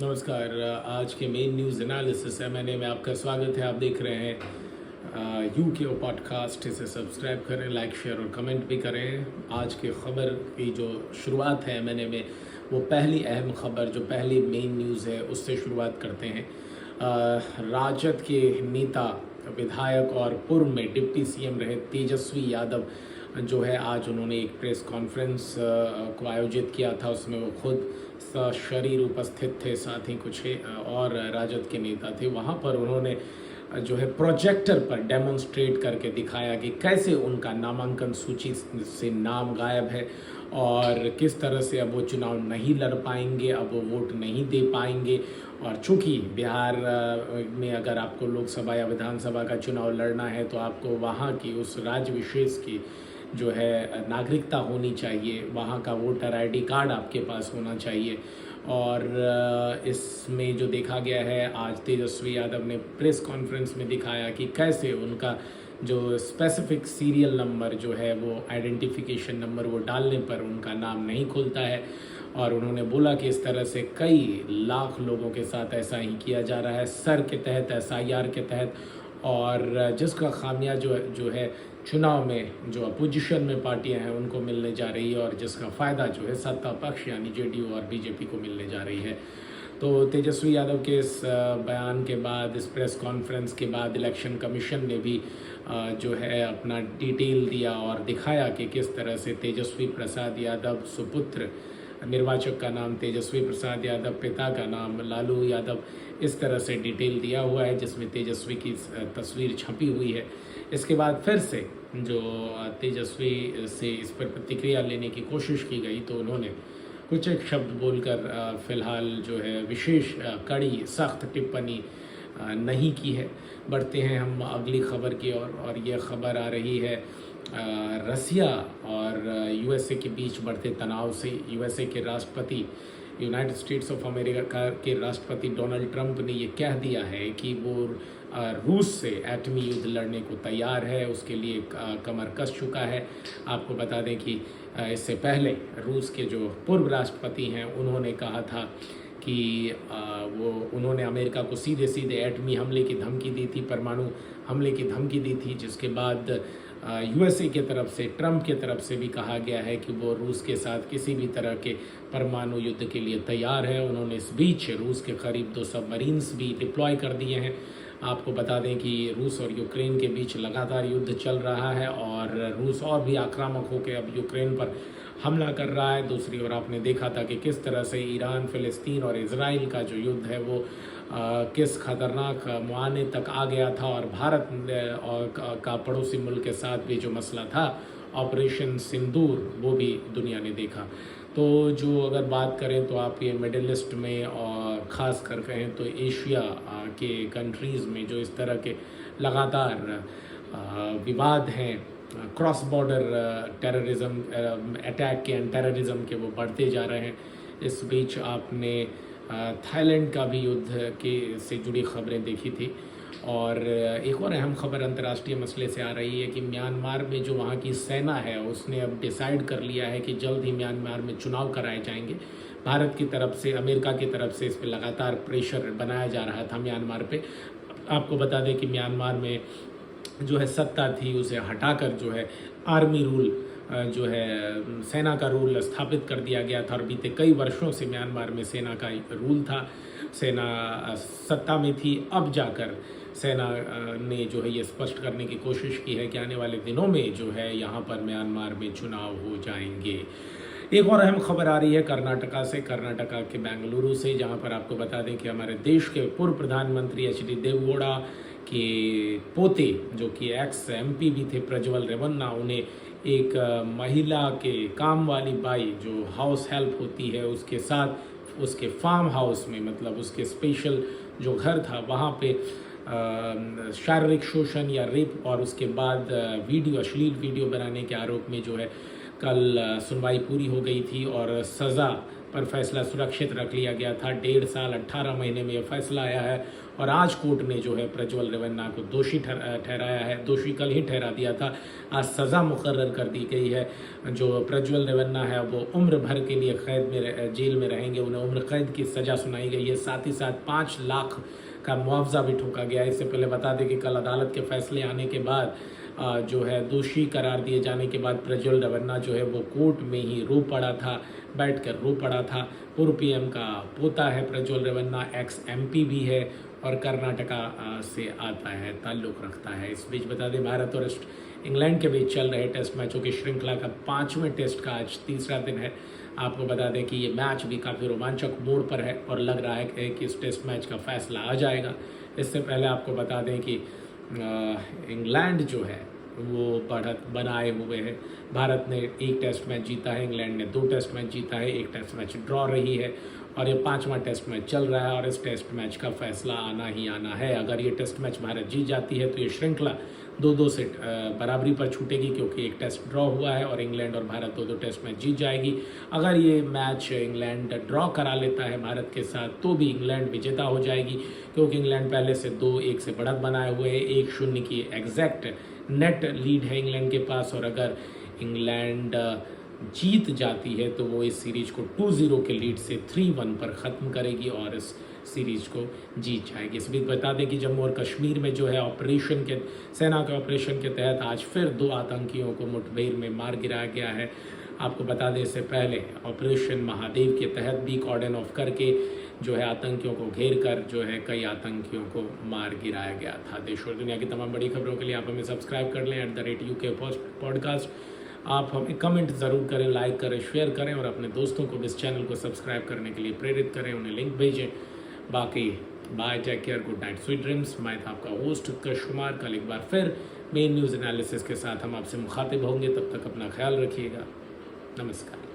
नमस्कार। आज के मेन न्यूज़ एनालिसिस मैंने में आपका स्वागत है। आप देख रहे हैं यूके पॉडकास्ट। इसे सब्सक्राइब करें, लाइक, शेयर और कमेंट भी करें। आज के खबर की जो शुरुआत है मैंने में वो पहली अहम खबर जो पहली मेन न्यूज़ है उससे शुरुआत करते हैं। राजद के नेता, विधायक और पूर्व में डिप्टी सीएम रहे तेजस्वी यादव जो है, आज उन्होंने एक प्रेस कॉन्फ्रेंस को आयोजित किया था। उसमें वो खुद सशरीर उपस्थित थे, साथ ही कुछ और राजद के नेता थे। वहाँ पर उन्होंने जो है प्रोजेक्टर पर डेमोन्स्ट्रेट करके दिखाया कि कैसे उनका नामांकन सूची से नाम गायब है और किस तरह से अब वो चुनाव नहीं लड़ पाएंगे, अब वो वोट नहीं दे पाएंगे। और चूँकि बिहार में अगर आपको लोकसभा या विधानसभा का चुनाव लड़ना है तो आपको वहाँ की उस राज्य विशेष की जो है नागरिकता होनी चाहिए, वहाँ का वोटर आईडी कार्ड आपके पास होना चाहिए। और इसमें जो देखा गया है, आज तेजस्वी यादव ने प्रेस कॉन्फ्रेंस में दिखाया कि कैसे उनका जो स्पेसिफिक सीरियल नंबर जो है वो आइडेंटिफिकेशन नंबर वो डालने पर उनका नाम नहीं खुलता है। और उन्होंने बोला कि इस तरह से कई लाख लोगों के साथ ऐसा ही किया जा रहा है, सर के तहत, एसआईआर के तहत। और जिसका खामिया जो है चुनाव में जो अपोजिशन में पार्टियां हैं उनको मिलने जा रही है और जिसका फ़ायदा जो है सत्ता पक्ष यानी जेडीयू और बीजेपी को मिलने जा रही है। तो तेजस्वी यादव के इस बयान के बाद, इस प्रेस कॉन्फ्रेंस के बाद इलेक्शन कमीशन ने भी जो है अपना डिटेल दिया और दिखाया कि किस तरह से तेजस्वी प्रसाद यादव सुपुत्र, निर्वाचक का नाम तेजस्वी प्रसाद यादव, पिता का नाम लालू यादव, इस तरह से डिटेल दिया हुआ है जिसमें तेजस्वी की तस्वीर छपी हुई है। इसके बाद फिर से जो तेजस्वी से इस पर प्रतिक्रिया लेने की कोशिश की गई तो उन्होंने कुछ एक शब्द बोलकर फ़िलहाल जो है विशेष कड़ी सख्त टिप्पणी नहीं की है। बढ़ते हैं हम अगली खबर की ओर और यह खबर आ रही है रसिया और यूएसए के बीच बढ़ते तनाव से। यूएसए के राष्ट्रपति, यूनाइटेड स्टेट्स ऑफ अमेरिका के राष्ट्रपति डोनाल्ड ट्रंप ने ये कह दिया है कि वो रूस से एटमी युद्ध लड़ने को तैयार है, उसके लिए कमर कस चुका है। आपको बता दें कि इससे पहले रूस के जो पूर्व राष्ट्रपति हैं उन्होंने कहा था कि उन्होंने अमेरिका को सीधे सीधे एटमी हमले की धमकी दी थी, परमाणु हमले की धमकी दी थी, जिसके बाद यूएसए के तरफ से, ट्रंप के तरफ से भी कहा गया है कि वो रूस के साथ किसी भी तरह के परमाणु युद्ध के लिए तैयार है। उन्होंने इस बीच रूस के करीब 2 सबमरीन्स भी डिप्लॉय कर दिए हैं। आपको बता दें कि रूस और यूक्रेन के बीच लगातार युद्ध चल रहा है और रूस और भी आक्रामक होकर अब यूक्रेन पर हमला कर रहा है। दूसरी ओर आपने देखा था कि किस तरह से ईरान, फ़िलिस्तीन और इजराइल का जो युद्ध है वो किस खतरनाक मुआने तक आ गया था और भारत का पड़ोसी मुल्क के साथ भी जो मसला था, ऑपरेशन सिंदूर, वो भी दुनिया ने देखा। तो जो अगर बात करें तो आप ये मिडिल ईस्ट में और ख़ास कर कहें तो एशिया के कंट्रीज़ में जो इस तरह के लगातार विवाद हैं, क्रॉस बॉर्डर टेररिज्म अटैक के, टेररिज्म के, वो बढ़ते जा रहे हैं। इस बीच आपने थाईलैंड का भी युद्ध के से जुड़ी खबरें देखी थी। और एक और अहम खबर अंतर्राष्ट्रीय मसले से आ रही है कि म्यांमार में जो वहाँ की सेना है उसने अब डिसाइड कर लिया है कि जल्द ही म्यांमार में चुनाव कराए जाएंगे। भारत की तरफ से, अमेरिका की तरफ से इस पर लगातार प्रेशर बनाया जा रहा था म्यांमार पे। आपको बता दें कि म्यांमार में जो है सत्ता थी उसे हटाकर जो है आर्मी रूल जो है सेना का रूल स्थापित कर दिया गया था और बीते कई वर्षों से म्यांमार में सेना का रूल था, सेना सत्ता में थी। अब जाकर सेना ने जो है ये स्पष्ट करने की कोशिश की है कि आने वाले दिनों में जो है यहाँ पर म्यांमार में चुनाव हो जाएंगे। एक और अहम खबर आ रही है कर्नाटका से, कर्नाटका के बेंगलुरु से, जहाँ पर आपको बता दें कि हमारे देश के पूर्व प्रधानमंत्री एच.डी. देवगौड़ा के पोते जो कि एक्स एमपी भी थे, प्रज्वल रेवन्ना, उन्हें एक महिला के काम वाली बाई जो हाउस हेल्प होती है उसके साथ उसके फार्म हाउस में, मतलब उसके स्पेशल जो घर था वहाँ पे शारीरिक शोषण या रेप और उसके बाद अश्लील वीडियो बनाने के आरोप में जो है कल सुनवाई पूरी हो गई थी और सज़ा पर फैसला सुरक्षित रख लिया गया था। 1.5 साल 18 महीने में यह फैसला आया है और आज कोर्ट ने जो है प्रज्वल रेवन्ना को दोषी ठहराया है। दोषी कल ही ठहरा दिया था, आज सज़ा मुकर्रर कर दी गई है। जो प्रज्वल रेवन्ना है वो उम्र भर के लिए कैद में जेल में रहेंगे, उन्हें उम्र कैद की सज़ा सुनाई गई है। साथ ही साथ 5 लाख का मुआवजा भी ठोका गया है। इससे पहले बता दें कि कल अदालत के फैसले आने के बाद जो है दोषी करार दिए जाने के बाद प्रज्वल रेवन्ना जो है वो कोर्ट में ही रो पड़ा था, बैठकर रो पड़ा था। पूर्व पीएम का पोता है प्रज्वल रेवन्ना, एक्स एमपी भी है और कर्नाटका से आता है, ताल्लुक़ रखता है। इस बीच बता दें भारत और इंग्लैंड के बीच चल रहे टेस्ट मैचों की श्रृंखला का 5वें टेस्ट का आज तीसरा दिन है। आपको बता दें कि ये मैच भी काफ़ी रोमांचक मोड़ पर है और लग रहा है कि इस टेस्ट मैच का फैसला आ जाएगा। इससे पहले आपको बता दें कि इंग्लैंड जो है वो बढ़त बनाए हुए है। भारत ने 1 टेस्ट मैच जीता है, इंग्लैंड ने 2 टेस्ट मैच जीता है, 1 टेस्ट मैच ड्रॉ रही है और ये 5वां टेस्ट मैच चल रहा है और इस टेस्ट मैच का फैसला आना ही आना है। अगर ये टेस्ट मैच भारत जीत जाती है तो ये श्रृंखला 2-2 से बराबरी पर छूटेगी, क्योंकि 1 टेस्ट ड्रॉ हुआ है और इंग्लैंड और भारत 2-2 टेस्ट मैच जीत जाएगी। अगर ये मैच इंग्लैंड ड्रॉ करा लेता है भारत के साथ तो भी इंग्लैंड विजेता हो जाएगी, क्योंकि इंग्लैंड पहले से 2-1 से बढ़त बनाए हुए है। 1-0 की एग्जैक्ट नेट लीड है इंग्लैंड के पास और अगर इंग्लैंड जीत जाती है तो वो इस सीरीज को 2-0 के लीड से 3-1 पर ख़त्म करेगी और इस सीरीज को जीत जाएगी। इस बीच बता दें कि जम्मू और कश्मीर में जो है सेना के ऑपरेशन के तहत आज फिर 2 आतंकियों को मुठभेड़ में मार गिराया गया है। आपको बता दें इससे पहले ऑपरेशन महादेव के तहत भी कॉर्डन ऑफ करके जो है आतंकियों को घेर कर जो है कई आतंकियों को मार गिराया गया था। देश और दुनिया की तमाम बड़ी खबरों के लिए आप हमें सब्सक्राइब कर लें @UK पॉडकास्ट। आप हमें कमेंट ज़रूर करें, लाइक करें, शेयर करें और अपने दोस्तों को इस चैनल को सब्सक्राइब करने के लिए प्रेरित करें, उन्हें लिंक भेजें। बाकी bye, take care, good night, sweet dreams. मैं था आपका होस्ट उत्कर्ष कुमार। कल एक बार फिर मेन न्यूज़ एनालिसिस के साथ हम आपसे मुखातिब होंगे। तब तक अपना ख्याल रखिएगा। नमस्कार।